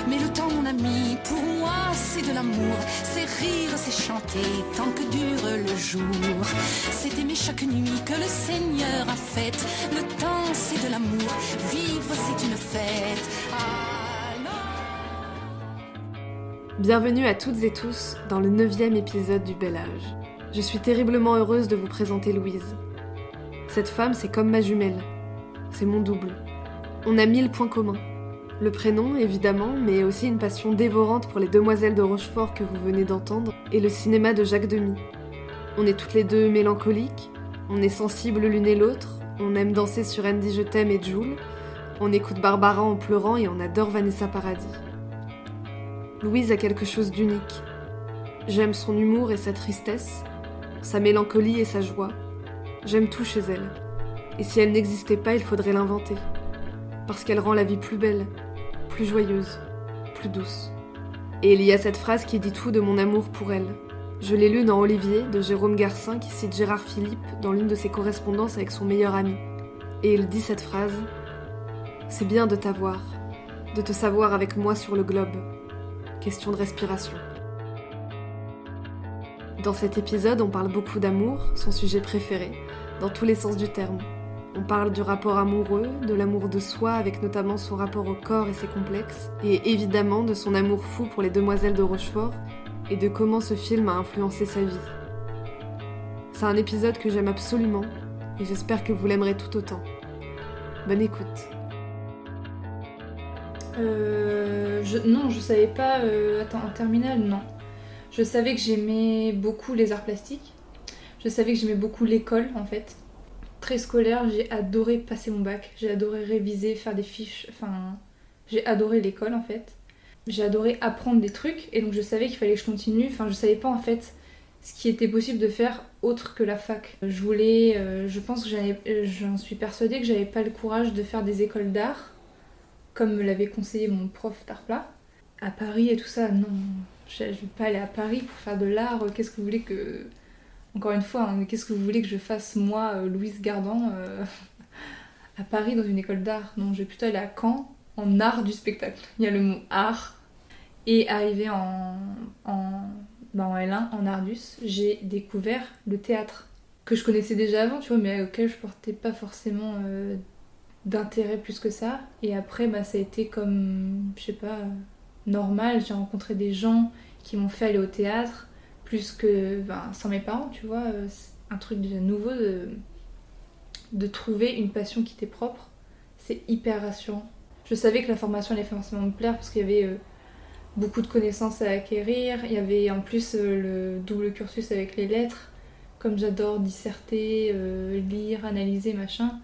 Mais le temps, mon ami, pour moi, c'est de l'amour. C'est rire, c'est chanter, tant que dure le jour. C'est aimer chaque nuit que le Seigneur a faite. Le temps, c'est de l'amour. Vivre, c'est une fête. Bienvenue à toutes et tous dans le 9e épisode du Bel Âge. Je suis terriblement heureuse de vous présenter Louise. Cette femme, c'est comme ma jumelle. C'est mon double. On a 1000 points communs. Le prénom, évidemment, mais aussi une passion dévorante pour les Demoiselles de Rochefort que vous venez d'entendre, et le cinéma de Jacques Demy. On est toutes les deux mélancoliques, on est sensibles l'une et l'autre, on aime danser sur Andy Je t'aime et Jul, on écoute Barbara en pleurant et on adore Vanessa Paradis. Louise a quelque chose d'unique. J'aime son humour et sa tristesse, sa mélancolie et sa joie. J'aime tout chez elle. Et si elle n'existait pas, il faudrait l'inventer. Parce qu'elle rend la vie plus belle, plus joyeuse, plus douce. Et il y a cette phrase qui dit tout de mon amour pour elle. Je l'ai lue dans Olivier, de Jérôme Garcin, qui cite Gérard Philippe dans l'une de ses correspondances avec son meilleur ami. Et il dit cette phrase : « C'est bien de t'avoir, de te savoir avec moi sur le globe. » Question de respiration. Dans cet épisode, on parle beaucoup d'amour, son sujet préféré, dans tous les sens du terme. On parle du rapport amoureux, de l'amour de soi, avec notamment son rapport au corps et ses complexes, et évidemment de son amour fou pour les Demoiselles de Rochefort, et de comment ce film a influencé sa vie. C'est un épisode que j'aime absolument, et j'espère que vous l'aimerez tout autant. Bonne écoute. Non, je savais pas... en terminale, non. Je savais que j'aimais beaucoup les arts plastiques. Je savais que j'aimais beaucoup l'école, en fait. Très scolaire, j'ai adoré passer mon bac. J'ai adoré réviser, faire des fiches. Enfin, j'ai adoré l'école, en fait. J'ai adoré apprendre des trucs, et donc je savais qu'il fallait que je continue. Enfin, je savais pas, en fait, ce qui était possible de faire autre que la fac. Je pense que j'en suis persuadée que j'avais pas le courage de faire des écoles d'art, comme me l'avait conseillé mon prof d'art plat. À Paris et tout ça, non, je vais pas aller à Paris pour faire de l'art. Qu'est-ce que vous voulez que... Encore une fois, hein, qu'est-ce que vous voulez que je fasse, moi, Louise Gardan, à Paris dans une école d'art? Non, je vais plutôt aller à Caen, en art du spectacle. Il y a le mot art. Et arrivé en L1, en Ardus, j'ai découvert le théâtre, que je connaissais déjà avant, tu vois, mais auquel je portais pas forcément... d'intérêt plus que ça. Et après, ça a été comme, je sais pas, normal. J'ai rencontré des gens qui m'ont fait aller au théâtre, plus que, sans mes parents, tu vois. C'est un truc déjà nouveau de trouver une passion qui t'est propre. C'est hyper rassurant. Je savais que la formation allait forcément me plaire parce qu'il y avait beaucoup de connaissances à acquérir. Il y avait en plus le double cursus avec les lettres. Comme j'adore disserter, lire, analyser, machin.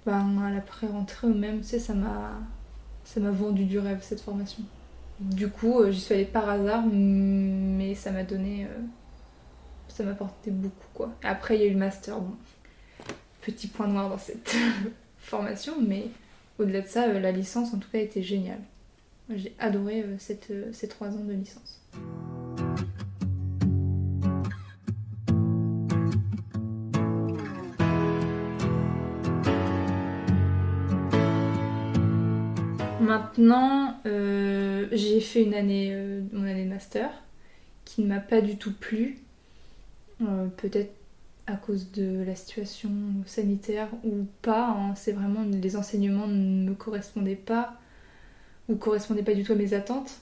À la pré-rentrée ou même, tu sais, ça m'a vendu du rêve, cette formation. Du coup, j'y suis allée par hasard, mais ça m'a donné... ça m'a apporté beaucoup, quoi. Après, il y a eu le master, bon. Petit point noir dans cette formation, mais au-delà de ça, la licence, en tout cas, était géniale. Moi, j'ai adoré ces 3 ans de licence. Maintenant, j'ai fait mon année de master qui ne m'a pas du tout plu, peut-être à cause de la situation sanitaire ou pas, hein. C'est vraiment les enseignements ne me correspondaient pas ou correspondaient pas du tout à mes attentes,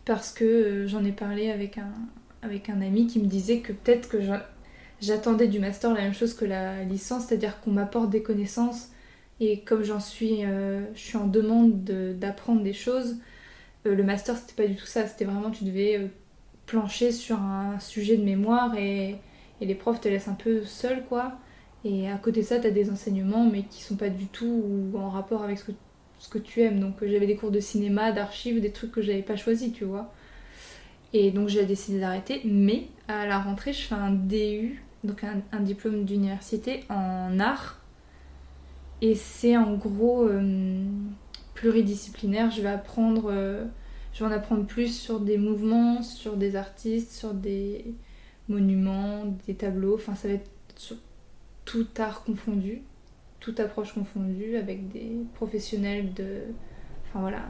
parce que j'en ai parlé avec un ami qui me disait que peut-être que j'attendais du master la même chose que la licence, c'est-à-dire qu'on m'apporte des connaissances. Et comme je suis en demande d'apprendre des choses, le master c'était pas du tout ça, c'était vraiment tu devais plancher sur un sujet de mémoire et les profs te laissent un peu seule, quoi. Et à côté de ça t'as des enseignements mais qui sont pas du tout en rapport avec ce que tu aimes. Donc j'avais des cours de cinéma, d'archives, des trucs que j'avais pas choisis, tu vois. Et donc j'ai décidé d'arrêter, mais à la rentrée je fais un DU, donc un diplôme d'université en art. Et c'est en gros pluridisciplinaire. Je vais en apprendre plus sur des mouvements, sur des artistes, sur des monuments, des tableaux. Enfin, ça va être sur tout art confondu, toute approche confondue, avec des professionnels de... Enfin voilà.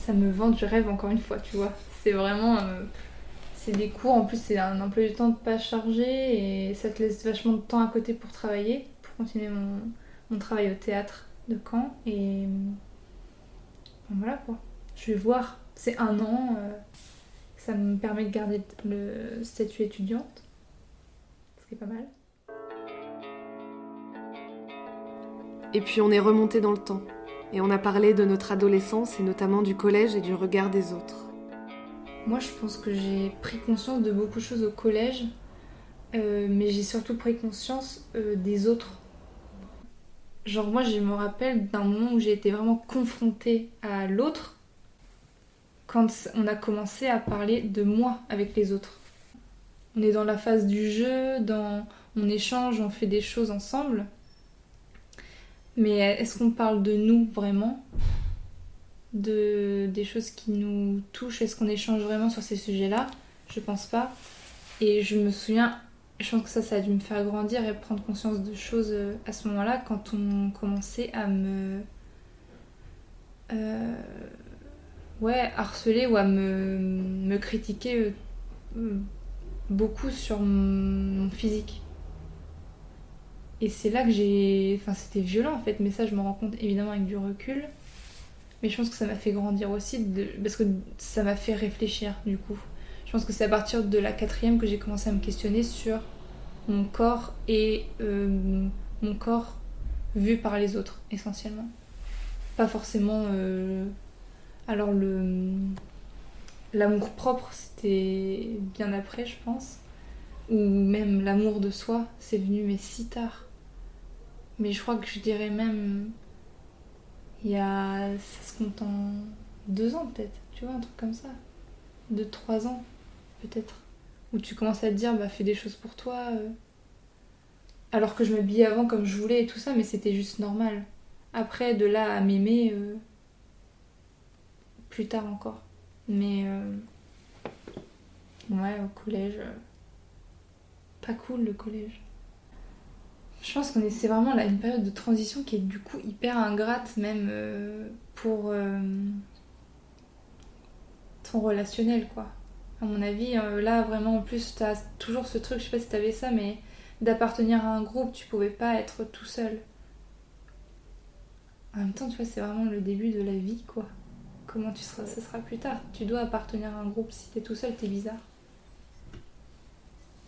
ça me vend du rêve encore une fois, tu vois. C'est vraiment... c'est des cours, en plus c'est un emploi du temps pas chargé et ça te laisse vachement de temps à côté pour travailler, pour continuer mon travail au théâtre de Caen. Et voilà quoi. Je vais voir. C'est 1 an. Ça me permet de garder le statut étudiante. Ce qui est pas mal. Et puis on est remonté dans le temps. Et on a parlé de notre adolescence et notamment du collège et du regard des autres. Moi, je pense que j'ai pris conscience de beaucoup de choses au collège, mais j'ai surtout pris conscience des autres. Genre moi, je me rappelle d'un moment où j'ai été vraiment confrontée à l'autre, quand on a commencé à parler de moi avec les autres. On est dans la phase du jeu, on échange, on fait des choses ensemble, mais est-ce qu'on parle de nous vraiment ? Des choses qui nous touchent, est-ce qu'on échange vraiment sur ces sujets-là ? Je pense pas. Et je me souviens, je pense que ça a dû me faire grandir et prendre conscience de choses à ce moment-là, quand on commençait à me harceler ou à me critiquer beaucoup sur mon physique. Et c'est là que c'était violent en fait, mais ça je me rends compte évidemment avec du recul. Mais je pense que ça m'a fait grandir aussi, parce que ça m'a fait réfléchir du coup. Je pense que c'est à partir de la 4e que j'ai commencé à me questionner sur mon corps et mon corps vu par les autres, essentiellement. Pas forcément... Alors l'amour propre, c'était bien après, je pense. Ou même l'amour de soi, c'est venu mais si tard. Mais je crois que je dirais même... ça se compte en 2 ans peut-être, tu vois, un truc comme ça. 2-3 ans, peut-être. Où tu commences à te dire, fais des choses pour toi. Alors que je m'habillais avant comme je voulais et tout ça, mais c'était juste normal. Après, de là à m'aimer, plus tard encore. Mais, ouais, au collège, pas cool le collège. Je pense c'est vraiment là une période de transition qui est du coup hyper ingrate même pour ton relationnel quoi. À mon avis, là vraiment en plus t'as toujours ce truc, je sais pas si t'avais ça, mais d'appartenir à un groupe, tu pouvais pas être tout seul. En même temps, tu vois, c'est vraiment le début de la vie quoi. Comment ce sera plus tard. Tu dois appartenir à un groupe, si t'es tout seul, t'es bizarre.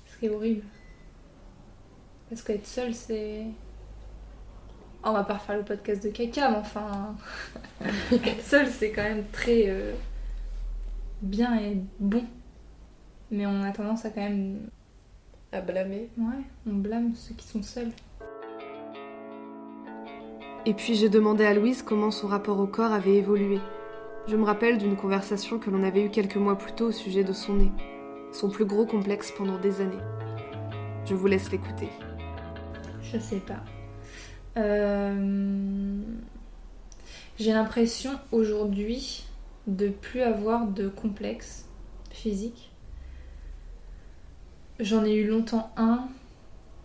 Ce qui est horrible. Parce qu'être seul, c'est... On va pas refaire le podcast de caca, mais enfin... être seul, c'est quand même très bien et bon. Mais on a tendance à quand même... À blâmer. Ouais, on blâme ceux qui sont seuls. Et puis j'ai demandé à Louise comment son rapport au corps avait évolué. Je me rappelle d'une conversation que l'on avait eue quelques mois plus tôt au sujet de son nez. Son plus gros complexe pendant des années. Je vous laisse l'écouter. Je sais pas. J'ai l'impression aujourd'hui de plus avoir de complexe physique. J'en ai eu longtemps un.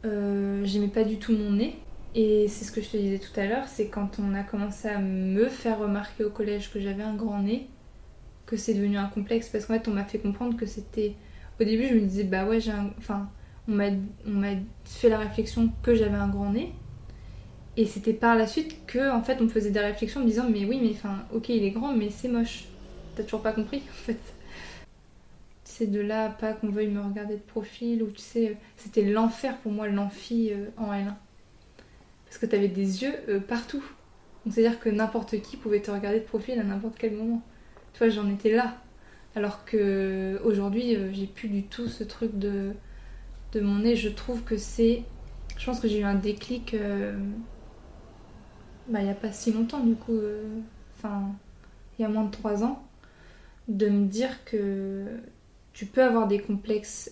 J'aimais pas du tout mon nez. Et c'est ce que je te disais tout à l'heure, c'est quand on a commencé à me faire remarquer au collège que j'avais un grand nez, que c'est devenu un complexe. Parce qu'en fait, on m'a fait comprendre que c'était... Au début, je me disais, ouais, on m'a fait la réflexion que j'avais un grand nez. Et c'était par la suite que, en fait, on me faisait des réflexions en me disant, mais oui, mais ok, il est grand, mais c'est moche. T'as toujours pas compris, en fait. C'est de là, pas qu'on veuille me regarder de profil, ou tu sais, c'était l'enfer pour moi, l'amphi en L1. Parce que t'avais des yeux partout. Donc c'est-à-dire que n'importe qui pouvait te regarder de profil à n'importe quel moment. Tu vois, j'en étais là. Alors que aujourd'hui, j'ai plus du tout ce truc de mon nez. Je trouve que c'est... Je pense que j'ai eu un déclic il n'y a pas si longtemps du coup. Il y a moins de 3 ans. De me dire que tu peux avoir des complexes...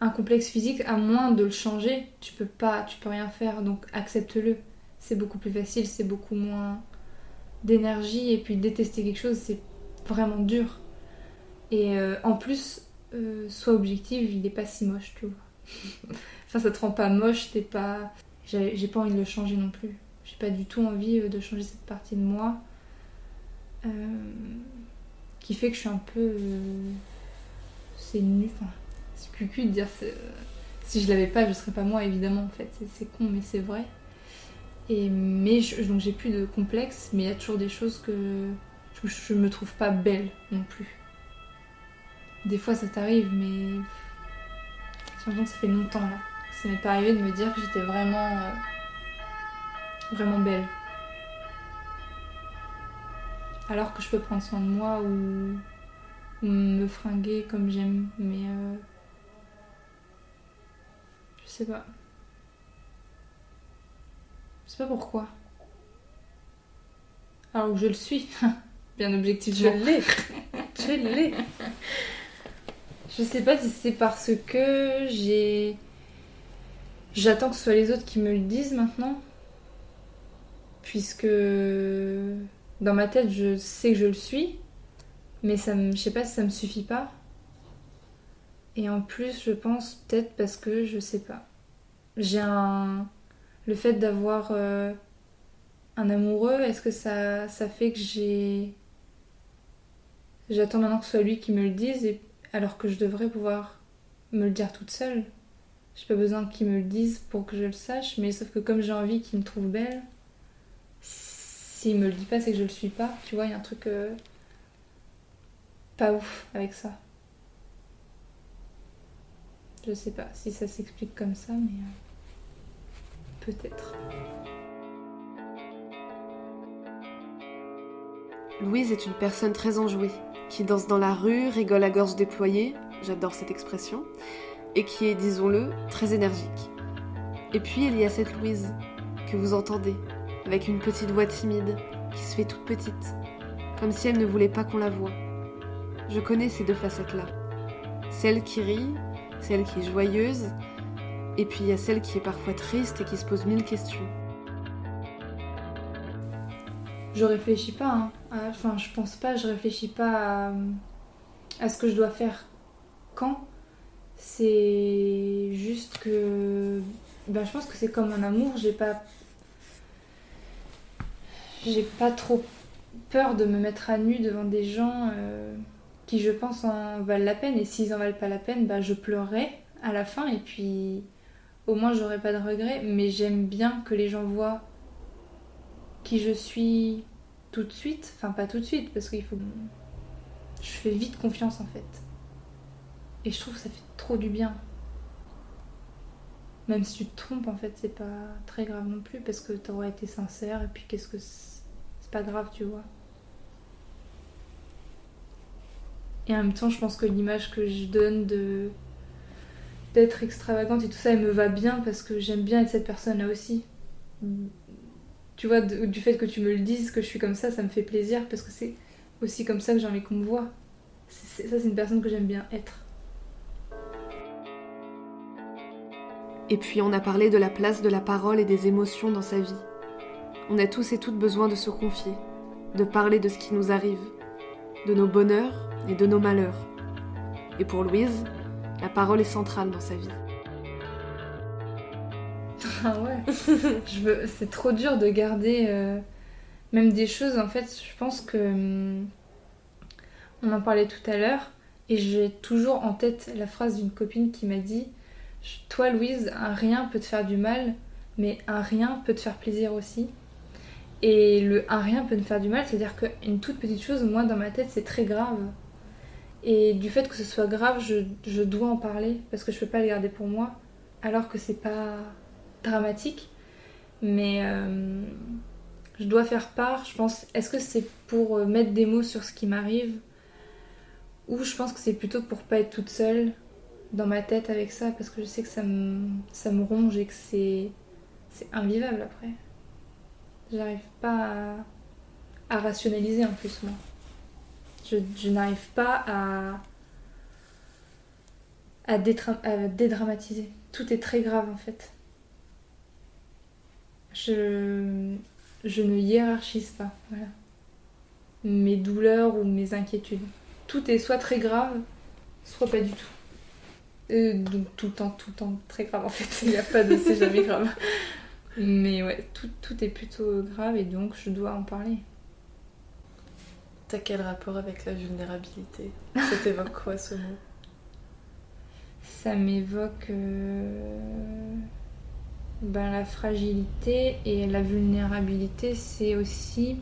un complexe physique, à moins de le changer, tu peux rien faire, donc accepte-le. C'est beaucoup plus facile, c'est beaucoup moins d'énergie, et puis détester quelque chose, c'est vraiment dur. Et en plus, sois objective, il est pas si moche, tu vois. Ça te rend pas moche, t'es pas... J'ai pas envie de le changer non plus. J'ai pas du tout envie de changer cette partie de moi. qui fait que je suis un peu... c'est nul, enfin, c'est cucu de dire... si je l'avais pas, je serais pas moi, évidemment, en fait. C'est con, mais c'est vrai. Donc j'ai plus de complexe, mais il y a toujours des choses que je me trouve pas belle non plus. Des fois ça t'arrive, mais j'ai l'impression que ça fait longtemps là. Ça m'est pas arrivé de me dire que j'étais vraiment belle. Alors que je peux prendre soin de moi ou me fringuer comme j'aime, mais je sais pas. Je sais pas pourquoi. Alors que je le suis, bien objectivement. Je l'ai. Je sais pas si c'est parce que j'attends que ce soit les autres qui me le disent maintenant. Puisque dans ma tête, je sais que je le suis. Mais je sais pas si ça me suffit pas. Et en plus, je pense peut-être parce que je sais pas. Le fait d'avoir un amoureux, est-ce que ça fait que j'attends maintenant que ce soit lui qui me le dise, alors que je devrais pouvoir me le dire toute seule. J'ai pas besoin qu'il me le dise pour que je le sache, mais sauf que comme j'ai envie qu'il me trouve belle, s'il me le dit pas, c'est que je le suis pas. Tu vois, il y a un truc pas ouf avec ça. Je sais pas si ça s'explique comme ça, mais peut-être. Louise est une personne très enjouée, qui danse dans la rue, rigole à gorge déployée, j'adore cette expression, et qui est, disons-le, très énergique. Et puis il y a cette Louise, que vous entendez, avec une petite voix timide, qui se fait toute petite, comme si elle ne voulait pas qu'on la voie. Je connais ces deux facettes-là. Celle qui rit, celle qui est joyeuse, et puis il y a celle qui est parfois triste et qui se pose 1000 questions. Je réfléchis pas, je pense pas, je réfléchis pas à ce que je dois faire quand. C'est juste que... je pense que c'est comme un amour, j'ai pas trop peur de me mettre à nu devant des gens qui, je pense, en valent la peine. Et s'ils en valent pas la peine, je pleurerai à la fin et puis au moins j'aurai pas de regrets. Mais j'aime bien que les gens voient qui je suis tout de suite, enfin pas tout de suite parce qu'il faut... Je fais vite confiance en fait. Et je trouve que ça fait trop du bien. Même si tu te trompes en fait, c'est pas très grave non plus parce que t'aurais été sincère et puis qu'est-ce que c'est pas grave, tu vois. Et en même temps, je pense que l'image que je donne d'être extravagante et tout ça, elle me va bien parce que j'aime bien être cette personne-là aussi. Tu vois, du fait que tu me le dises, que je suis comme ça me fait plaisir parce que c'est aussi comme ça que j'ai envie qu'on me voit. Ça, c'est une personne que j'aime bien être. Et puis on a parlé de la place de la parole et des émotions dans sa vie. On a tous et toutes besoin de se confier, de parler de ce qui nous arrive, de nos bonheurs et de nos malheurs. Et pour Louise, la parole est centrale dans sa vie. Ah ouais. C'est trop dur de garder même des choses. En fait, je pense que on en parlait tout à l'heure et j'ai toujours en tête la phrase d'une copine qui m'a dit: toi Louise, un rien peut te faire du mal, mais un rien peut te faire plaisir aussi. Et le un rien peut te faire du mal, c'est-à-dire qu'une toute petite chose, moi dans ma tête, c'est très grave. Et du fait que ce soit grave, je dois en parler parce que je peux pas le garder pour moi, alors que c'est pas dramatique. Mais je dois faire part, je pense. Est-ce que c'est pour mettre des mots sur ce qui m'arrive, ou je pense que c'est plutôt pour pas être toute seule dans ma tête avec ça, parce que je sais que ça me ronge et que c'est invivable après. J'arrive pas à rationaliser en plus, moi. Je n'arrive pas à dédramatiser. Tout est très grave en fait. Je ne hiérarchise pas, voilà, mes douleurs ou mes inquiétudes. Tout est soit très grave, soit pas du tout. Donc tout le temps très grave en fait. Il n'y a pas de c'est jamais grave. Mais ouais, tout est plutôt grave et donc je dois en parler. T'as quel rapport avec la vulnérabilité? Ça t'évoque quoi ce mot? Ça m'évoque la fragilité et la vulnérabilité, c'est aussi...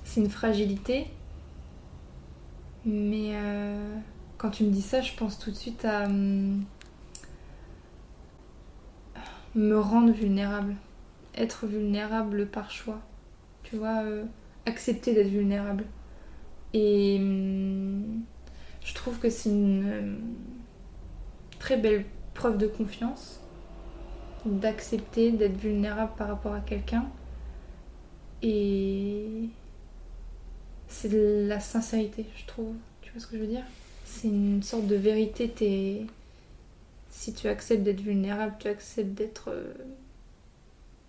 C'est une fragilité, mais quand tu me dis ça, je pense tout de suite à me rendre vulnérable. Être vulnérable par choix. Tu vois, accepter d'être vulnérable. Et je trouve que c'est une très belle preuve de confiance d'accepter d'être vulnérable par rapport à quelqu'un. Et c'est de la sincérité, je trouve. Tu vois ce que je veux dire? C'est une sorte de vérité. Si tu acceptes d'être vulnérable, tu acceptes d'être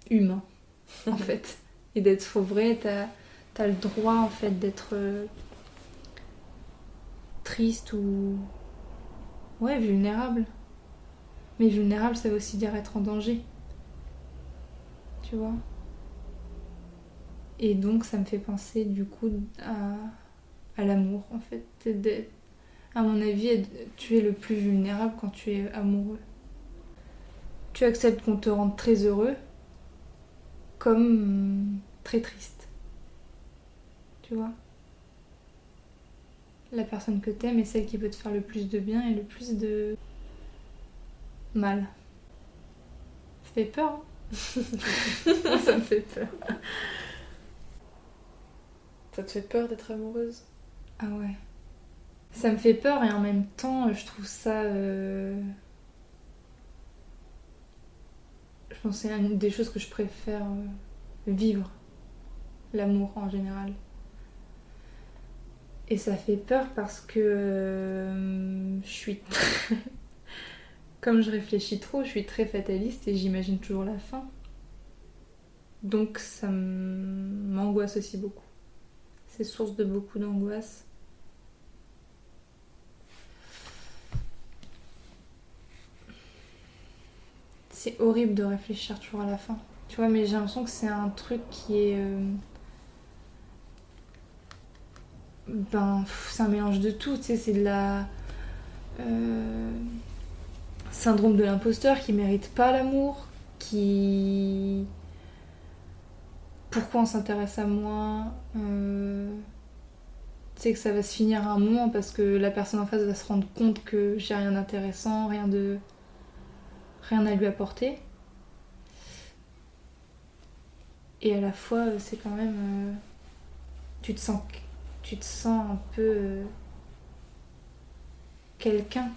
humain, en fait. Et d'être vrai, t'as le droit, en fait, d'être triste ou... Ouais, vulnérable. Mais vulnérable, ça veut aussi dire être en danger. Tu vois? Et donc, ça me fait penser, du coup, à l'amour, en fait. À mon avis, tu es le plus vulnérable quand tu es amoureux. Tu acceptes qu'on te rende très heureux, comme très triste. Tu vois? La personne que t'aimes est celle qui peut te faire le plus de bien et le plus de mal. Ça fait peur, hein? Moi, ça me fait peur. Ça te fait peur d'être amoureuse? Ah ouais. Ça me fait peur et en même temps, je trouve ça... Je pense que c'est une des choses que je préfère vivre. L'amour en général. Et ça fait peur parce que je suis... Comme je réfléchis trop, je suis très fataliste et j'imagine toujours la fin. Donc ça m'angoisse aussi beaucoup. C'est source de beaucoup d'angoisse. C'est horrible de réfléchir toujours à la fin. Tu vois, mais j'ai l'impression que c'est un truc qui est... c'est un mélange de tout, tu sais, c'est de la... syndrome de l'imposteur qui mérite pas l'amour, qui... Pourquoi on s'intéresse à moi tu sais que ça va se finir à un moment parce que la personne en face va se rendre compte que j'ai rien d'intéressant, rien à lui apporter. Et à la fois, c'est quand même... tu te sens un peu quelqu'un.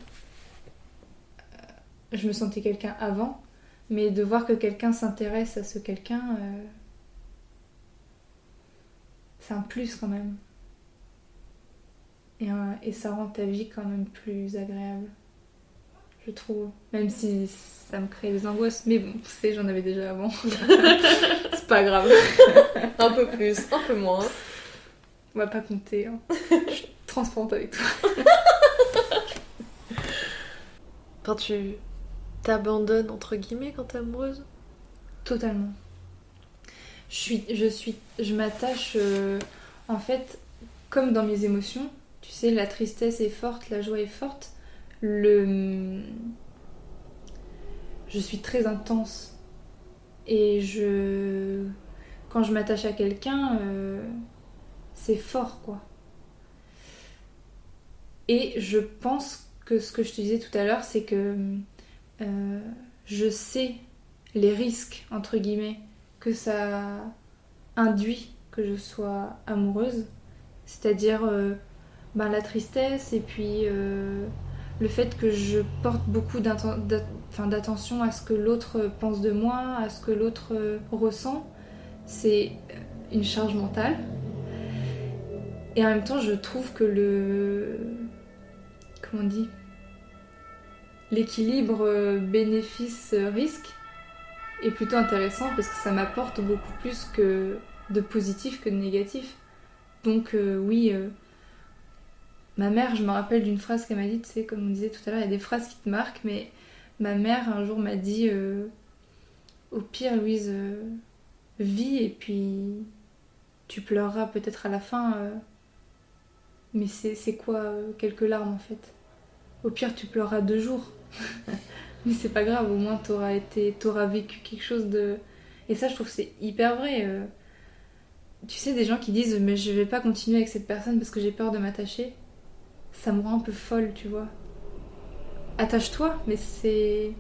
Je me sentais quelqu'un avant, mais de voir que quelqu'un s'intéresse à ce quelqu'un, c'est un plus quand même. Et ça rend ta vie quand même plus agréable, je trouve. Même si ça me crée des angoisses, mais bon, tu sais, j'en avais déjà avant. C'est pas grave. Un peu plus, un peu moins. On va pas compter, hein. Je suis transparente avec toi. Enfin, tu t'abandonnes entre guillemets quand t'es amoureuse? Totalement. Je m'attache, en fait, comme dans mes émotions. Tu sais, la tristesse est forte, la joie est forte. Je suis très intense. Et quand je m'attache à quelqu'un, c'est fort, quoi. Et je pense que ce que je te disais tout à l'heure, c'est que je sais les risques, entre guillemets, que ça induit que je sois amoureuse. C'est-à-dire la tristesse et puis le fait que je porte beaucoup d'attention à ce que l'autre pense de moi, à ce que l'autre ressent. C'est une charge mentale. Et en même temps, je trouve que comment on dit, l'équilibre bénéfice-risque est plutôt intéressant parce que ça m'apporte beaucoup plus de positif que de négatif. Donc oui, ma mère, je me rappelle d'une phrase qu'elle m'a dit, tu sais, comme on disait tout à l'heure, il y a des phrases qui te marquent, mais ma mère un jour m'a dit au pire, Louise, vis et puis tu pleureras peut-être à la fin, mais c'est quoi quelques larmes en fait? Au pire, tu pleureras 2 jours. Mais c'est pas grave, au moins t'auras vécu quelque chose de... Et ça, je trouve que c'est hyper vrai. Tu sais, des gens qui disent « mais je vais pas continuer avec cette personne parce que j'ai peur de m'attacher », ça me rend un peu folle, tu vois. Attache-toi, mais c'est...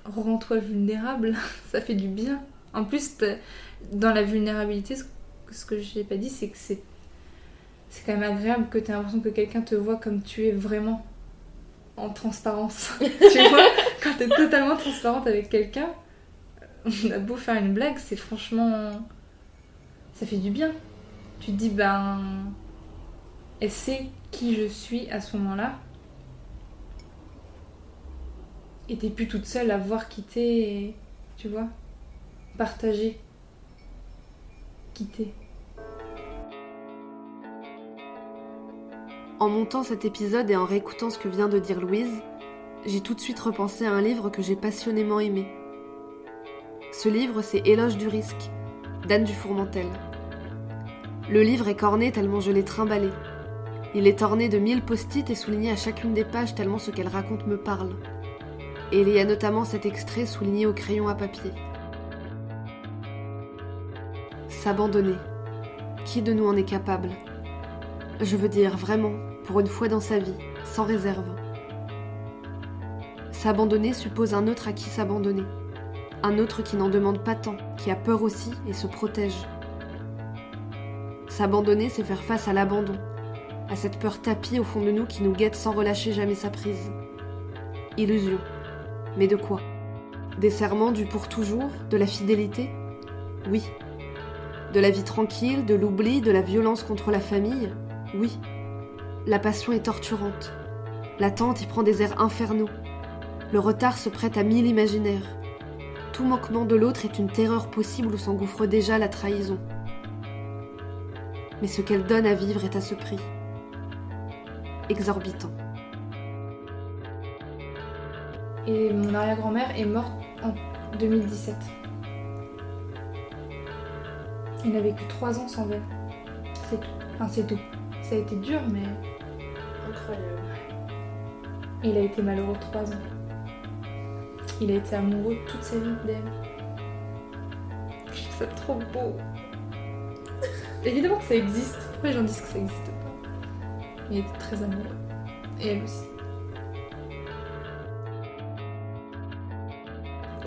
Rends-toi vulnérable, ça fait du bien. En plus, dans la vulnérabilité, ce que j'ai pas dit, c'est que c'est quand même agréable que t'aies l'impression que quelqu'un te voit comme tu es vraiment, en transparence. Tu vois, quand t'es totalement transparente avec quelqu'un, on a beau faire une blague, c'est franchement... ça fait du bien. Tu te dis, elle sait qui je suis à ce moment-là. Et t'es plus toute seule à voir quitter, et, tu vois, partager, quitter. En montant cet épisode et en réécoutant ce que vient de dire Louise, j'ai tout de suite repensé à un livre que j'ai passionnément aimé. Ce livre, c'est Éloge du risque, d'Anne Dufourmentel. Le livre est corné tellement je l'ai trimballé. Il est orné de 1000 post-it et souligné à chacune des pages tellement ce qu'elle raconte me parle. Et il y a notamment cet extrait souligné au crayon à papier. S'abandonner. Qui de nous en est capable? Je veux dire, vraiment, pour une fois dans sa vie, sans réserve. S'abandonner suppose un autre à qui s'abandonner. Un autre qui n'en demande pas tant, qui a peur aussi et se protège. S'abandonner, c'est faire face à l'abandon, à cette peur tapie au fond de nous qui nous guette sans relâcher jamais sa prise. Illusion. Mais de quoi? Des serments du pour toujours, de la fidélité? Oui. De la vie tranquille, de l'oubli, de la violence contre la famille? Oui. La passion est torturante. L'attente y prend des airs infernaux. Le retard se prête à 1000 imaginaires. Tout manquement de l'autre est une terreur possible où s'engouffre déjà la trahison. Mais ce qu'elle donne à vivre est à ce prix. Exorbitant. Et mon arrière-grand-mère est morte en 2017. Il a vécu 3 ans sans elle. C'est tout. Enfin, c'est tout. Ça a été dur, mais... Incroyable. Il a été malheureux 3 ans. Il a été amoureux toute sa vie d'elle. Je trouve ça trop beau. Évidemment que ça existe. Pourquoi les gens disent que ça n'existe pas? Il était très amoureux. Et elle aussi.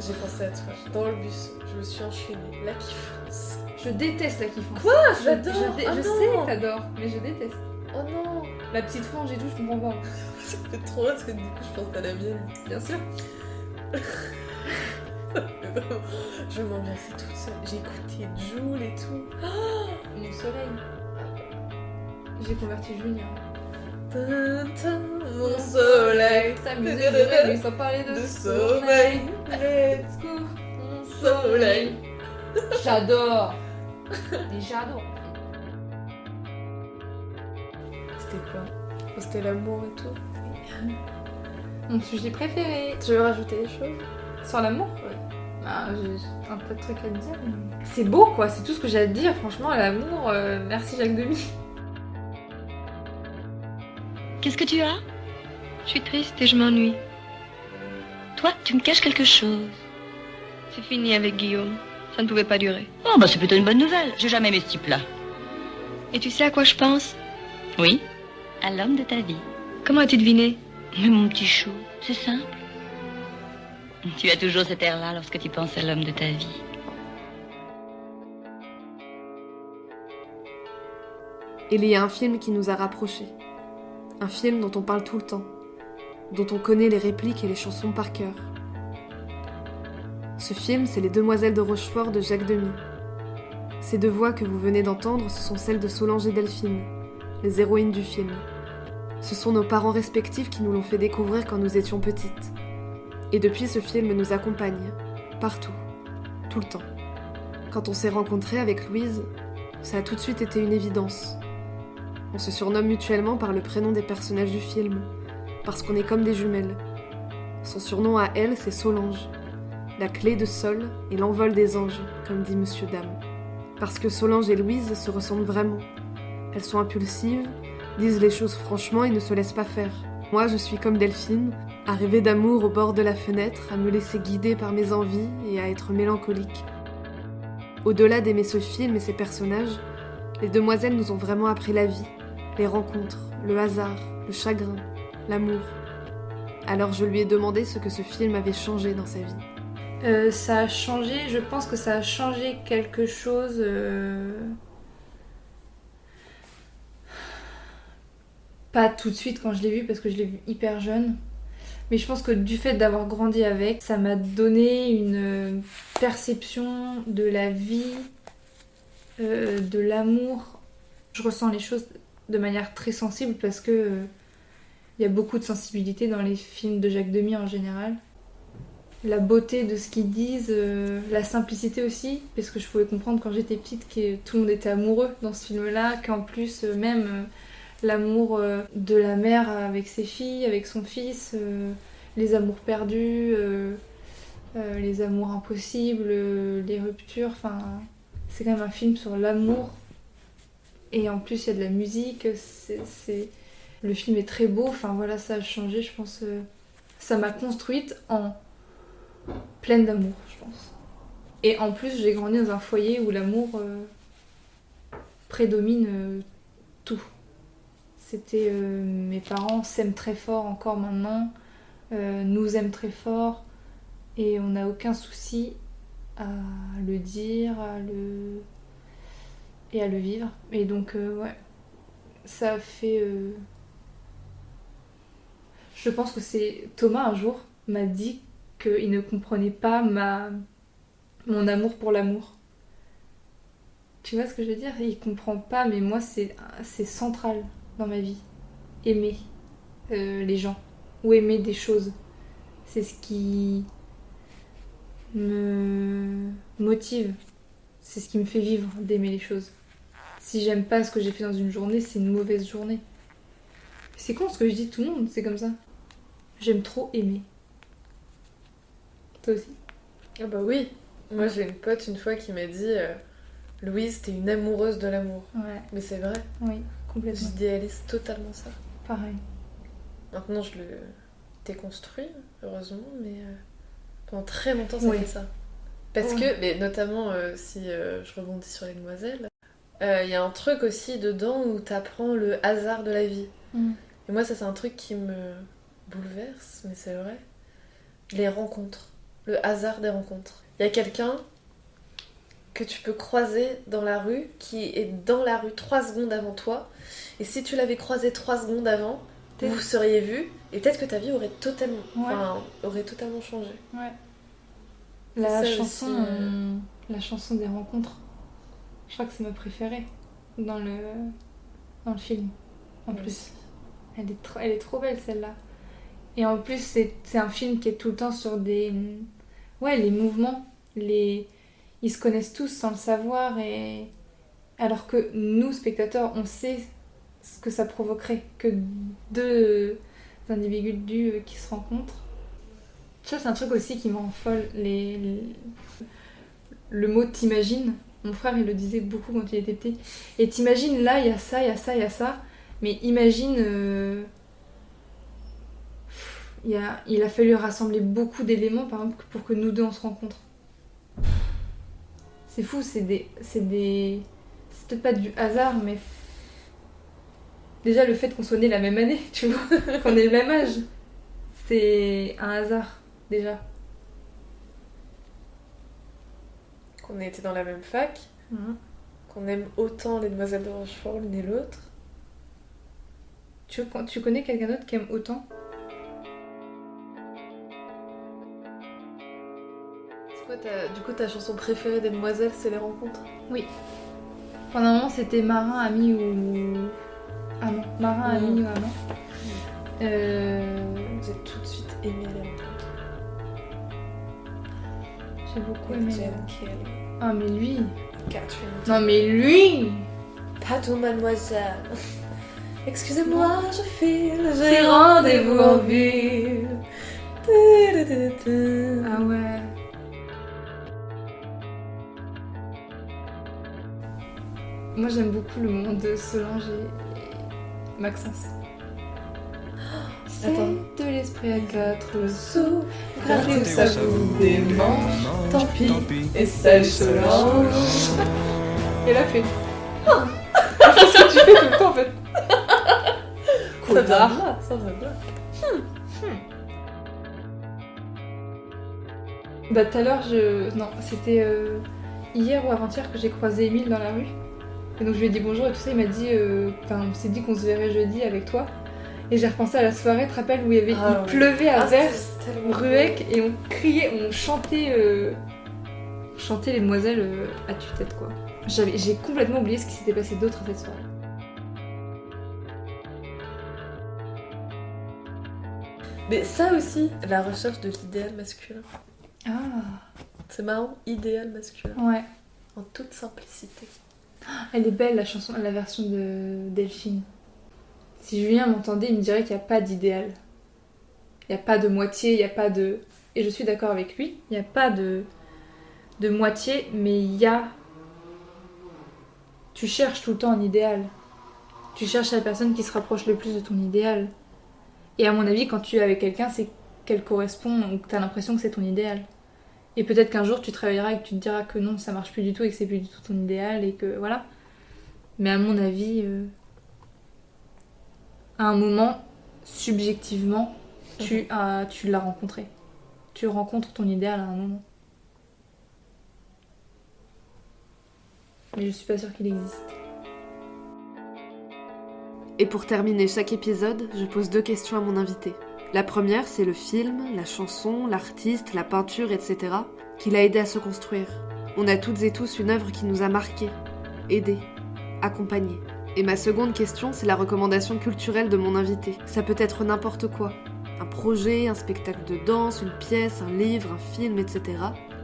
J'ai pensé à toi. Dans le bus, je me suis enchaînée. La kiffance. Je déteste la kiffance. Quoi? J'adore. Je sais que t'adores, mais je déteste. Oh non. La petite frange et tout, je comprends pas. Ça fait trop drôle parce que du coup, je pense à la mienne. Bien sûr. Je m'ambiançais toute seule. J'ai écouté Jul et tout. Mon soleil. J'ai converti Julien. Mon soleil. S'amuser de lui sans parler de sommeil. Let's go, mon soleil. J'adore. Mais j'adore. C'était quoi? C'était l'amour et tout. Mon sujet préféré. Tu veux rajouter des choses? Sur l'amour? Ouais. J'ai un peu de trucs à te dire. Mais... c'est beau quoi, c'est tout ce que j'ai à te dire. Franchement, l'amour, merci Jacques Demy. Qu'est-ce que tu as? Je suis triste et je m'ennuie. Toi, tu me caches quelque chose. C'est fini avec Guillaume. Ça ne pouvait pas durer. Oh, bah c'est plutôt une bonne nouvelle. J'ai jamais aimé ce type-là. Et tu sais à quoi je pense? Oui, à l'homme de ta vie. Comment as-tu deviné? Mais mon petit chou, c'est simple. Tu as toujours cet air-là lorsque tu penses à l'homme de ta vie. Il y a un film qui nous a rapprochés. Un film dont on parle tout le temps. Dont on connaît les répliques et les chansons par cœur. Ce film, c'est Les Demoiselles de Rochefort de Jacques Demy. Ces 2 voix que vous venez d'entendre, ce sont celles de Solange et Delphine, les héroïnes du film. Ce sont nos parents respectifs qui nous l'ont fait découvrir quand nous étions petites. Et depuis, ce film nous accompagne, partout, tout le temps. Quand on s'est rencontrés avec Louise, ça a tout de suite été une évidence. On se surnomme mutuellement par le prénom des personnages du film, parce qu'on est comme des jumelles. Son surnom à elle, c'est Solange. la clé de Sol et l'envol des anges, comme dit Monsieur Dame. Parce que Solange et Louise se ressemblent vraiment. Elles sont impulsives, disent les choses franchement et ne se laissent pas faire. Moi, je suis comme Delphine, à rêver d'amour au bord de la fenêtre, à me laisser guider par mes envies et à être mélancolique. Au-delà d'aimer ce film et ses personnages, les demoiselles nous ont vraiment appris la vie, les rencontres, le hasard, le chagrin, l'amour. Alors je lui ai demandé ce que ce film avait changé dans sa vie. Ça a changé, je pense que ça a changé quelque chose. Pas tout de suite quand je l'ai vu, parce que je l'ai vu hyper jeune. Mais je pense que du fait d'avoir grandi avec, ça m'a donné une perception de la vie, de l'amour. Je ressens les choses de manière très sensible parce que il y a beaucoup de sensibilité dans les films de Jacques Demy en général. La beauté de ce qu'ils disent, la simplicité aussi, parce que je pouvais comprendre quand j'étais petite que tout le monde était amoureux dans ce film-là, qu'en plus même l'amour de la mère avec ses filles, avec son fils, les amours perdus, les amours impossibles, les ruptures, enfin c'est quand même un film sur l'amour. Et en plus il y a de la musique, le film est très beau, enfin voilà, ça a changé, je pense. Ça m'a construite en pleine d'amour, je pense. Et en plus, j'ai grandi dans un foyer où l'amour prédomine tout. C'était mes parents s'aiment très fort encore maintenant, nous aiment très fort, et on n'a aucun souci à le dire, et à le vivre. Et donc, ouais, ça a fait... Je pense que c'est Thomas un jour m'a dit qu'il ne comprenait pas mon amour pour l'amour. Tu vois ce que je veux dire? Il comprend pas, mais moi c'est central dans ma vie. Aimer les gens ou aimer des choses. C'est ce qui me motive. C'est ce qui me fait vivre d'aimer les choses. Si j'aime pas ce que j'ai fait dans une journée, c'est une mauvaise journée. C'est con ce que je dis, tout le monde, c'est comme ça. J'aime trop aimer. Toi aussi? Ah bah oui. Moi j'ai une pote une fois qui m'a dit Louise, t'es une amoureuse de l'amour. Ouais. Mais c'est vrai. Oui, complètement. J'idéalise totalement ça. Pareil. Maintenant je le déconstruis, heureusement, mais pendant très longtemps ça Ouais. fait ça. Parce que, mais notamment si je rebondis sur les demoiselles, il y a un truc aussi dedans où t'apprends le hasard de la vie. Et moi ça c'est un truc qui me bouleverse, mais c'est vrai. Les rencontres. Le hasard des rencontres. Il y a quelqu'un que tu peux croiser dans la rue, qui est dans la rue 3 secondes avant toi, et si tu l'avais croisé 3 secondes avant, vous seriez vu, et peut-être que ta vie aurait totalement, changé. Ouais. C'est La ça chanson, aussi, la chanson des rencontres. Je crois que c'est ma préférée dans le film. En Moi plus, aussi. elle est trop belle celle-là. Et en plus, c'est un film qui est tout le temps sur les mouvements. Ils se connaissent tous sans le savoir, et alors que nous, spectateurs, on sait ce que ça provoquerait, que deux individus qui se rencontrent. Ça, c'est un truc aussi qui me rend folle. Le mot t'imagines, mon frère il le disait beaucoup quand il était petit. Et t'imagines, là, il y a ça, il y a ça, il y a ça. Mais imagine... il a fallu rassembler beaucoup d'éléments, par exemple, pour que nous deux on se rencontre. C'est fou, c'est peut-être pas du hasard, mais déjà le fait qu'on soit nés la même année, tu vois, qu'on ait le même âge, c'est un hasard déjà. Qu'on ait été dans la même fac, qu'on aime autant les demoiselles de Rochefort l'une et l'autre. Tu connais quelqu'un d'autre qui aime autant? Du coup, ta chanson préférée des demoiselles, c'est les rencontres? Oui. Pendant un moment, c'était Marin, Ami ou... Amant. Marin, Ami ou Amant. J'ai tout de suite aimé les rencontres. J'ai beaucoup aimé. Jane Kelly. Ah, mais lui... Catherine. Non, mais lui... Pardon, mademoiselle. Excusez-moi, je file. J'ai rendez-vous en ville. Ah ouais. Moi j'aime beaucoup le moment de Solange et Maxence. C'est de l'esprit à 4 sous, gratter où ça vous démange, tant pis, et sage Solange. Et là fait. C'est ce que tu fais tout le temps en fait. Ça vient de là, ça vient de là. Bah tout à l'heure Non, c'était hier ou avant-hier que j'ai croisé Émile dans la rue. Et donc je lui ai dit bonjour et tout ça, il m'a dit... on s'est dit qu'on se verrait jeudi avec toi. Et j'ai repensé à la soirée, tu te rappelles, où il pleuvait à verse, Ruec, et on criait, on chantait les demoiselles à tue-tête quoi. J'ai complètement oublié ce qui s'était passé d'autre à cette soirée. Mais ça aussi, la recherche de l'idéal masculin. Ah. C'est marrant, idéal masculin. Ouais. En toute simplicité. Elle est belle la chanson, la version de Delphine. Si Julien m'entendait, il me dirait qu'il n'y a pas d'idéal. Il n'y a pas de moitié, il n'y a pas de... Et je suis d'accord avec lui, il n'y a pas de moitié, mais il y a... Tu cherches tout le temps un idéal. Tu cherches la personne qui se rapproche le plus de ton idéal. Et à mon avis, quand tu es avec quelqu'un, c'est qu'elle correspond, ou que tu as l'impression que c'est ton idéal. Et peut-être qu'un jour, tu travailleras et que tu te diras que non, ça marche plus du tout et que c'est plus du tout ton idéal et que voilà. Mais à mon avis, à un moment, subjectivement, tu l'as rencontré. Tu rencontres ton idéal à un moment. Mais je suis pas sûre qu'il existe. Et pour terminer chaque épisode, je pose 2 questions à mon invité. La première, c'est le film, la chanson, l'artiste, la peinture, etc. qui l'a aidé à se construire. On a toutes et tous une œuvre qui nous a marqués, aidés, accompagnés. Et ma seconde question, c'est la recommandation culturelle de mon invité. Ça peut être n'importe quoi. Un projet, un spectacle de danse, une pièce, un livre, un film, etc.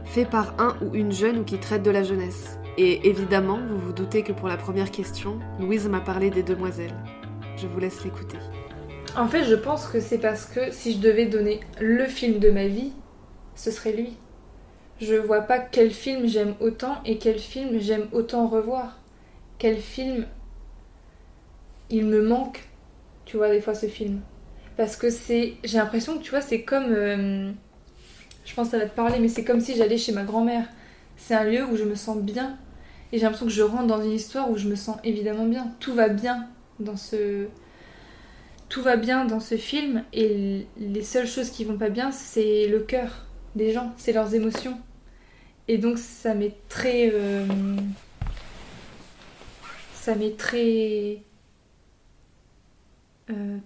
fait par un ou une jeune ou qui traite de la jeunesse. Et évidemment, vous vous doutez que pour la première question, Louise m'a parlé des Demoiselles. Je vous laisse l'écouter. En fait, je pense que c'est parce que si je devais donner le film de ma vie, ce serait lui. Je vois pas quel film j'aime autant et quel film j'aime autant revoir. Quel film il me manque, tu vois, des fois ce film. Parce que j'ai l'impression que tu vois, c'est comme... je pense que ça va te parler, mais c'est comme si j'allais chez ma grand-mère. C'est un lieu où je me sens bien. Et j'ai l'impression que je rentre dans une histoire où je me sens évidemment bien. Tout va bien dans ce film. Et les seules choses qui vont pas bien, c'est le cœur des gens, c'est leurs émotions. Et donc ça m'est très...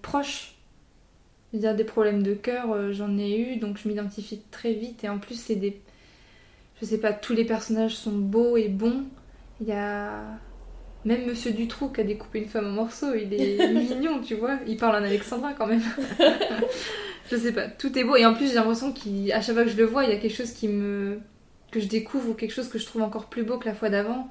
proche. Je veux dire, des problèmes de cœur, j'en ai eu, donc je m'identifie très vite. Et en plus, c'est des... Je sais pas, tous les personnages sont beaux et bons. Il y a... Même Monsieur Dutroux qui a découpé une femme en morceaux, il est mignon, tu vois. Il parle en alexandrin quand même. Je sais pas, tout est beau. Et en plus, j'ai l'impression qu'à chaque fois que je le vois, il y a quelque chose que je découvre ou quelque chose que je trouve encore plus beau que la fois d'avant.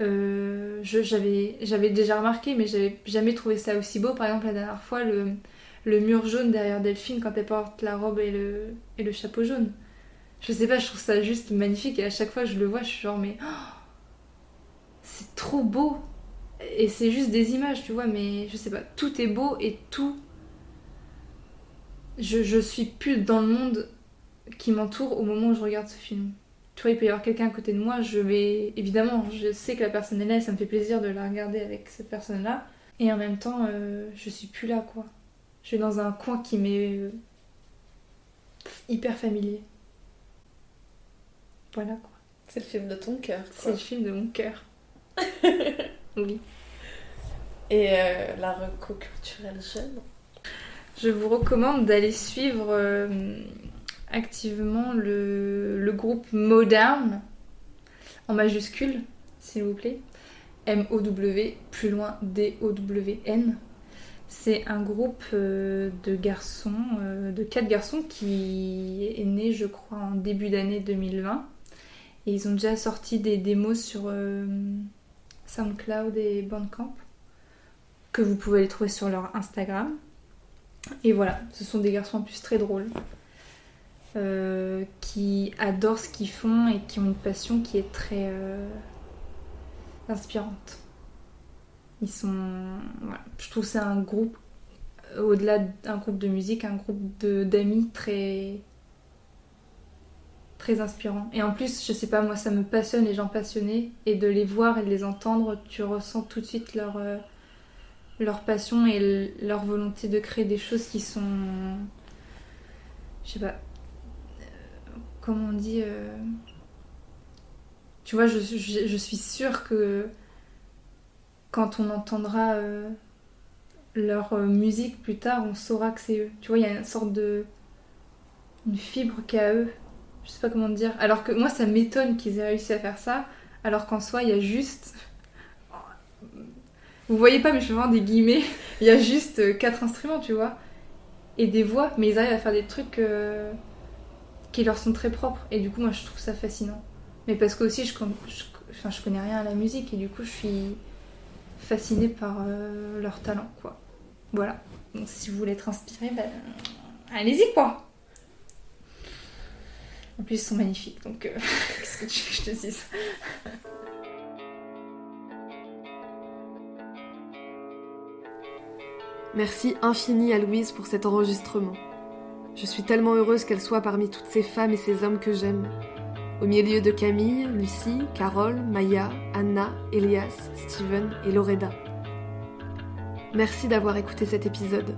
J'avais déjà remarqué, mais j'avais jamais trouvé ça aussi beau. Par exemple, la dernière fois, le mur jaune derrière Delphine quand elle porte la robe et le chapeau jaune. Je sais pas, je trouve ça juste magnifique. Et à chaque fois que je le vois, je suis genre, mais... Oh, c'est trop beau. Et c'est juste des images, tu vois, mais je sais pas, tout est beau et tout... Je suis plus dans le monde qui m'entoure au moment où je regarde ce film. Tu vois, il peut y avoir quelqu'un à côté de moi, évidemment, je sais que la personne est là et ça me fait plaisir de la regarder avec cette personne-là. Et en même temps, je suis plus là, quoi. Je suis dans un coin qui m'est hyper familier. Voilà, quoi. C'est le film de ton cœur, quoi. C'est le film de mon cœur. Oui. Et la reco culturelle jeune? Je vous recommande d'aller suivre activement le groupe Modown, en majuscule, s'il vous plaît. M-O-W, plus loin D-O-W-N. C'est un groupe de garçons, de 4 garçons qui est né, je crois, en début d'année 2020. Et ils ont déjà sorti des démos sur SoundCloud et Bandcamp, que vous pouvez les trouver sur leur Instagram. Et voilà, ce sont des garçons en plus très drôles, qui adorent ce qu'ils font et qui ont une passion qui est très inspirante. Ils sont... Voilà. Je trouve que c'est un groupe, au-delà d'un groupe de musique, un groupe d'amis très... très inspirant. Et en plus, je sais pas, moi ça me passionne les gens passionnés, et de les voir et de les entendre, tu ressens tout de suite leur passion et leur volonté de créer des choses qui sont... Je sais pas... comment on dit... Tu vois, je suis sûre que quand on entendra leur musique plus tard, on saura que c'est eux. Tu vois, il y a une sorte de... une fibre qu'il y a eux. Je sais pas comment te dire. Alors que moi, ça m'étonne qu'ils aient réussi à faire ça, alors qu'en soi, il y a juste... Vous voyez pas, mais je fais vraiment des guillemets. Il y a juste 4 instruments, tu vois. Et des voix, mais ils arrivent à faire des trucs qui leur sont très propres. Et du coup, moi, je trouve ça fascinant. Mais parce que aussi, je connais rien à la musique, et du coup, je suis fascinée par leur talent, quoi. Voilà. Donc, si vous voulez être inspiré, ben, allez-y, quoi. En plus, ils sont magnifiques, donc qu'est-ce que tu veux que je te dise? Merci infini à Louise pour cet enregistrement. Je suis tellement heureuse qu'elle soit parmi toutes ces femmes et ces hommes que j'aime. Au milieu de Camille, Lucie, Carole, Maya, Anna, Elias, Steven et Loreda. Merci d'avoir écouté cet épisode.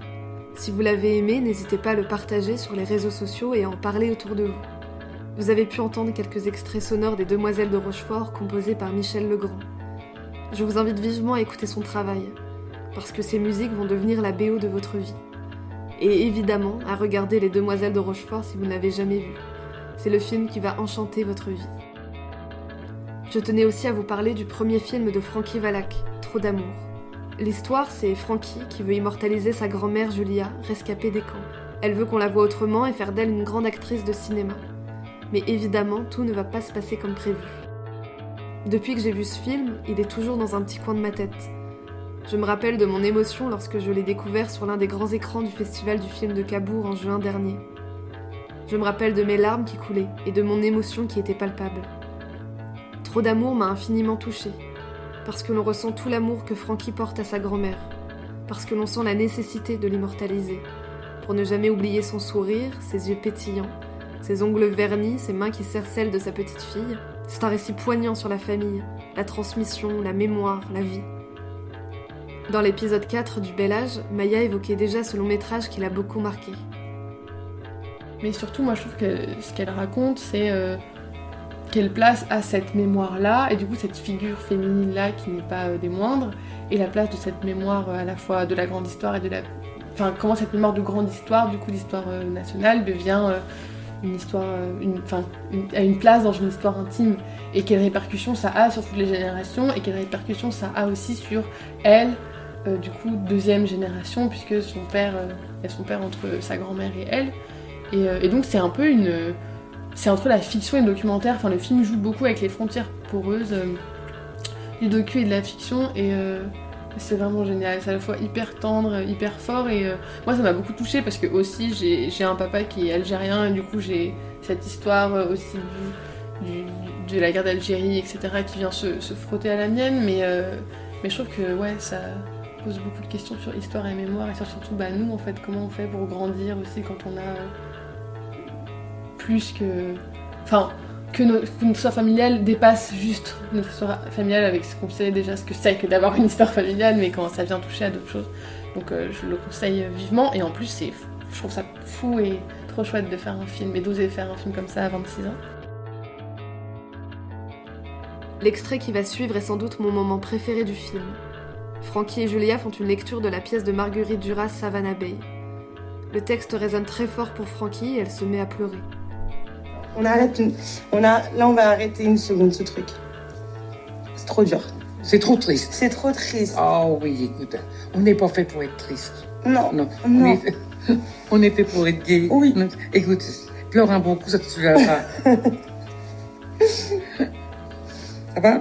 Si vous l'avez aimé, n'hésitez pas à le partager sur les réseaux sociaux et à en parler autour de vous. Vous avez pu entendre quelques extraits sonores des Demoiselles de Rochefort composés par Michel Legrand. Je vous invite vivement à écouter son travail, parce que ces musiques vont devenir la BO de votre vie. Et évidemment, à regarder les Demoiselles de Rochefort si vous ne l'avez jamais vu. C'est le film qui va enchanter votre vie. Je tenais aussi à vous parler du premier film de Francky Valak, Trop d'amour. L'histoire, c'est Francky qui veut immortaliser sa grand-mère Julia, rescapée des camps. Elle veut qu'on la voie autrement et faire d'elle une grande actrice de cinéma. Mais évidemment, tout ne va pas se passer comme prévu. Depuis que j'ai vu ce film, il est toujours dans un petit coin de ma tête. Je me rappelle de mon émotion lorsque je l'ai découvert sur l'un des grands écrans du festival du film de Cabourg en juin dernier. Je me rappelle de mes larmes qui coulaient et de mon émotion qui était palpable. Trop d'amour m'a infiniment touchée, parce que l'on ressent tout l'amour que Francky porte à sa grand-mère, parce que l'on sent la nécessité de l'immortaliser, pour ne jamais oublier son sourire, ses yeux pétillants, ses ongles vernis, ses mains qui serrent celles de sa petite fille. C'est un récit poignant sur la famille, la transmission, la mémoire, la vie. Dans l'épisode 4 du Bel Âge, Maya évoquait déjà ce long métrage qui l'a beaucoup marqué. Mais surtout, moi je trouve que ce qu'elle raconte, c'est quelle place a cette mémoire-là, et du coup cette figure féminine-là qui n'est pas des moindres, et la place de cette mémoire à la fois de la grande histoire et de la... Enfin, comment cette mémoire de grande histoire, du coup l'histoire nationale, devient une histoire... a une place dans une histoire intime, et quelles répercussions ça a sur toutes les générations, et quelles répercussions ça a aussi sur elle, du coup deuxième génération, puisque son père, il y a son père entre sa grand-mère et elle. Et donc c'est un peu une... C'est entre la fiction et le documentaire, enfin le film joue beaucoup avec les frontières poreuses du docu et de la fiction, et c'est vraiment génial, c'est à la fois hyper tendre, hyper fort, et moi ça m'a beaucoup touchée parce que aussi j'ai un papa qui est algérien, et du coup j'ai cette histoire aussi de la guerre d'Algérie, etc., qui vient se frotter à la mienne, mais je trouve que ouais, ça pose beaucoup de questions sur histoire et mémoire, et sur surtout nous en fait, comment on fait pour grandir aussi quand on a... plus que... Enfin, que notre histoire familiale dépasse juste notre histoire familiale avec ce qu'on sait déjà, ce que c'est que d'avoir une histoire familiale, mais quand ça vient toucher à d'autres choses. Donc je le conseille vivement, et en plus je trouve ça fou et trop chouette de faire un film, et d'oser faire un film comme ça à 26 ans. L'extrait qui va suivre est sans doute mon moment préféré du film. Francky et Julia font une lecture de la pièce de Marguerite Duras, Savannah Bay. Le texte résonne très fort pour Francky, et elle se met à pleurer. Là, on va arrêter une seconde ce truc. C'est trop dur. C'est trop triste. C'est trop triste. Oh oui, écoute, on n'est pas fait pour être triste. Non. On est fait pour être gay. Oui. Écoute, pleure un bon coup, ça te soulagera. Ça va?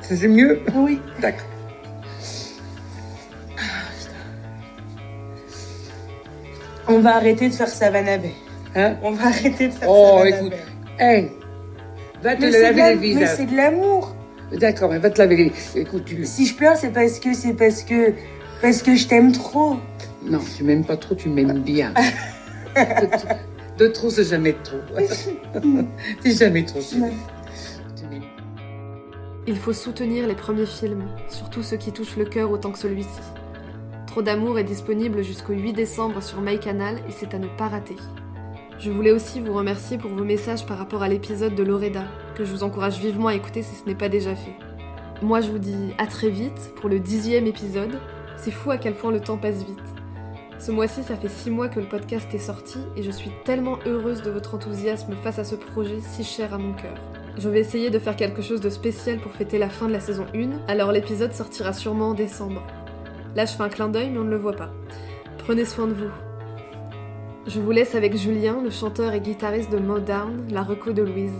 C'est mieux? Oui. D'accord. On va arrêter de faire Savannah Bay. Hein? On va arrêter de faire Savannah Bay. Oh, écoute, hey, va te laver le visage. Mais c'est de l'amour. D'accord, elle va te laver les... Écoute, Si je pleure, c'est parce que je t'aime trop. Non, tu m'aimes pas trop, tu m'aimes bien. De trop, c'est jamais trop. C'est jamais trop, chérie. Tu m'aimes. Il faut soutenir les premiers films, surtout ceux qui touchent le cœur autant que celui-ci. Trop d'amour est disponible jusqu'au 8 décembre sur MyCanal et c'est à ne pas rater. Je voulais aussi vous remercier pour vos messages par rapport à l'épisode de Loreda, que je vous encourage vivement à écouter si ce n'est pas déjà fait. Moi je vous dis à très vite pour le 10e épisode, c'est fou à quel point le temps passe vite. Ce mois-ci, ça fait 6 mois que le podcast est sorti et je suis tellement heureuse de votre enthousiasme face à ce projet si cher à mon cœur. Je vais essayer de faire quelque chose de spécial pour fêter la fin de la saison 1, alors l'épisode sortira sûrement en décembre. Là, je fais un clin d'œil, mais on ne le voit pas. Prenez soin de vous. Je vous laisse avec Julien, le chanteur et guitariste de Modown, la reco de Louise.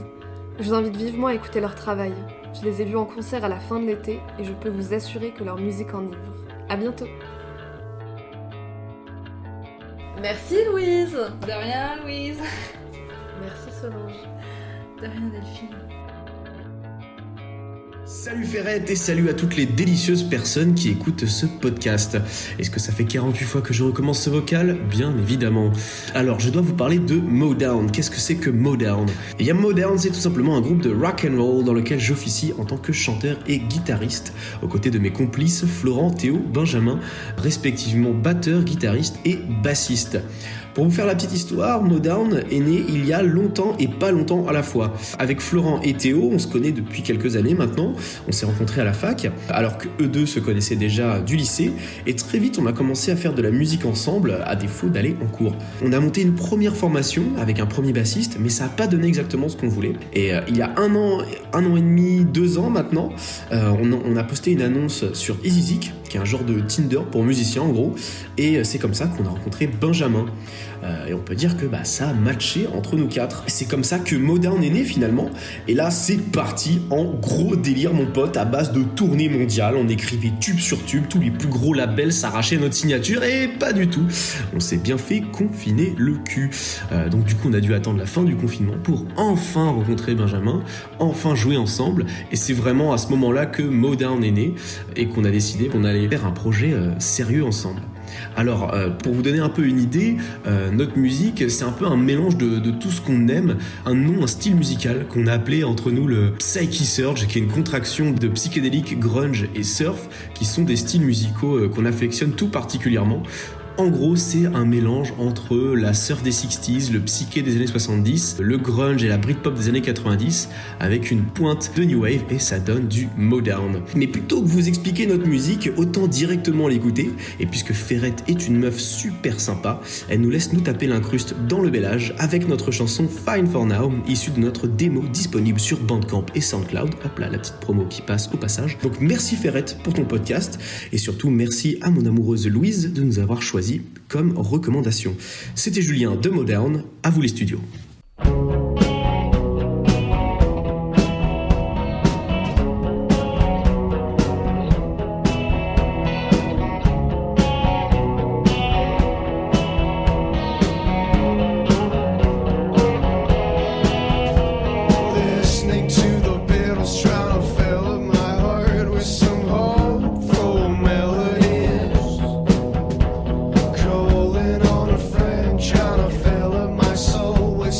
Je vous invite vivement à écouter leur travail. Je les ai vus en concert à la fin de l'été et je peux vous assurer que leur musique enivre. À bientôt. Merci Louise. De rien, Louise. Merci Solange. De rien, Delphine. Salut Ferrette et salut à toutes les délicieuses personnes qui écoutent ce podcast. Est-ce que ça fait 48 fois que je recommence ce vocal ? Bien évidemment. Alors je dois vous parler de Modown. Qu'est-ce que c'est que Modown ? Eh bien Modown, c'est tout simplement un groupe de rock and roll dans lequel j'officie en tant que chanteur et guitariste, aux côtés de mes complices Florent, Théo, Benjamin, respectivement batteur, guitariste et bassiste. Pour vous faire la petite histoire, Modown est né il y a longtemps et pas longtemps à la fois. Avec Florent et Théo, on se connaît depuis quelques années maintenant, on s'est rencontrés à la fac, alors que eux deux se connaissaient déjà du lycée, et très vite on a commencé à faire de la musique ensemble, à défaut d'aller en cours. On a monté une première formation avec un premier bassiste, mais ça n'a pas donné exactement ce qu'on voulait. Et il y a un an et demi, 2 ans maintenant, on a posté une annonce sur EasyZig, qui est un genre de Tinder pour musiciens en gros, et c'est comme ça qu'on a rencontré Benjamin. Et on peut dire que ça a matché entre nous 4. C'est comme ça que Modown est né finalement. Et là c'est parti en gros délire mon pote, à base de tournées mondiales. On écrivait tube sur tube, tous les plus gros labels s'arrachaient notre signature, et pas du tout. On s'est bien fait confiner le cul. Donc du coup on a dû attendre la fin du confinement pour enfin rencontrer Benjamin, enfin jouer ensemble. Et c'est vraiment à ce moment-là que Modown est né et qu'on a décidé qu'on allait faire un projet sérieux ensemble. Alors, pour vous donner un peu une idée, notre musique, c'est un peu un mélange de tout ce qu'on aime, un style musical qu'on a appelé entre nous le Psyche Surge, qui est une contraction de psychédélique, grunge et surf, qui sont des styles musicaux qu'on affectionne tout particulièrement. En gros, c'est un mélange entre la surf des 60s, le psyché des années 70, le grunge et la Britpop des années 90, avec une pointe de new wave, et ça donne du Modown. Mais plutôt que vous expliquer notre musique, autant directement l'écouter, et puisque Ferrette est une meuf super sympa, elle nous laisse nous taper l'incruste dans le bel âge avec notre chanson Fine for Now, issue de notre démo disponible sur Bandcamp et Soundcloud. Hop là, la petite promo qui passe au passage. Donc merci Ferrette pour ton podcast, et surtout merci à mon amoureuse Louise de nous avoir choisi comme recommandation. C'était Julien de Modown, à vous les studios. Trying to fill up my soul with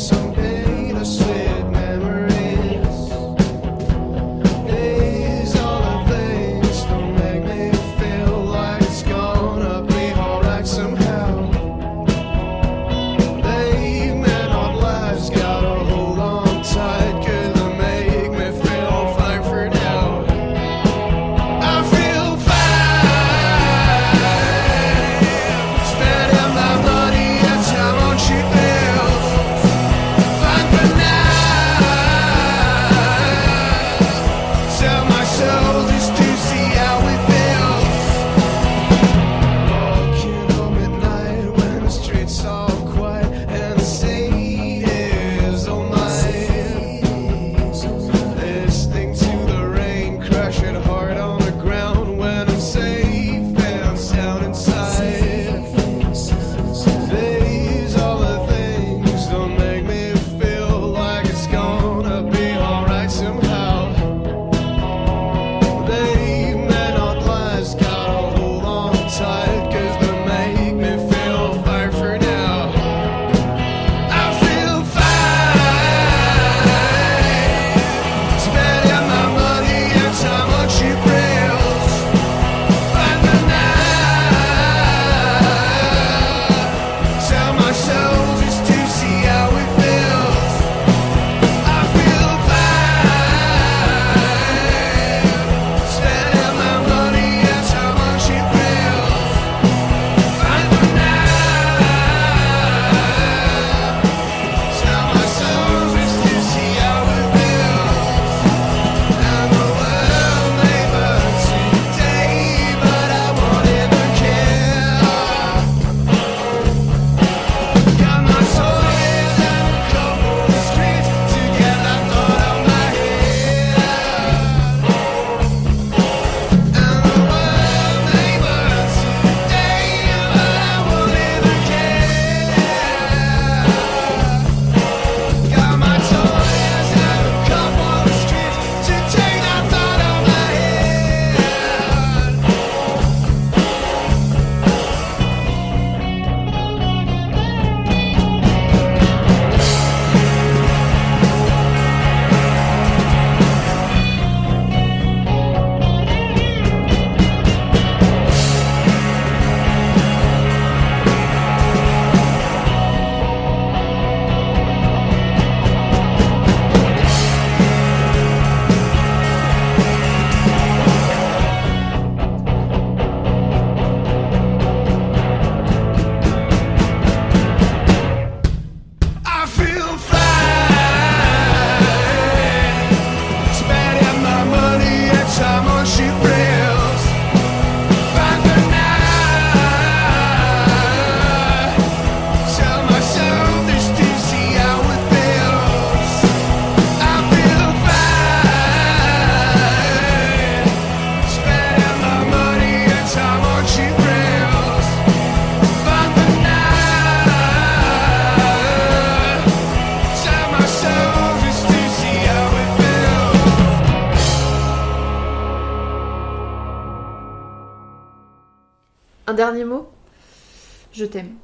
dernier mot ? Je t'aime.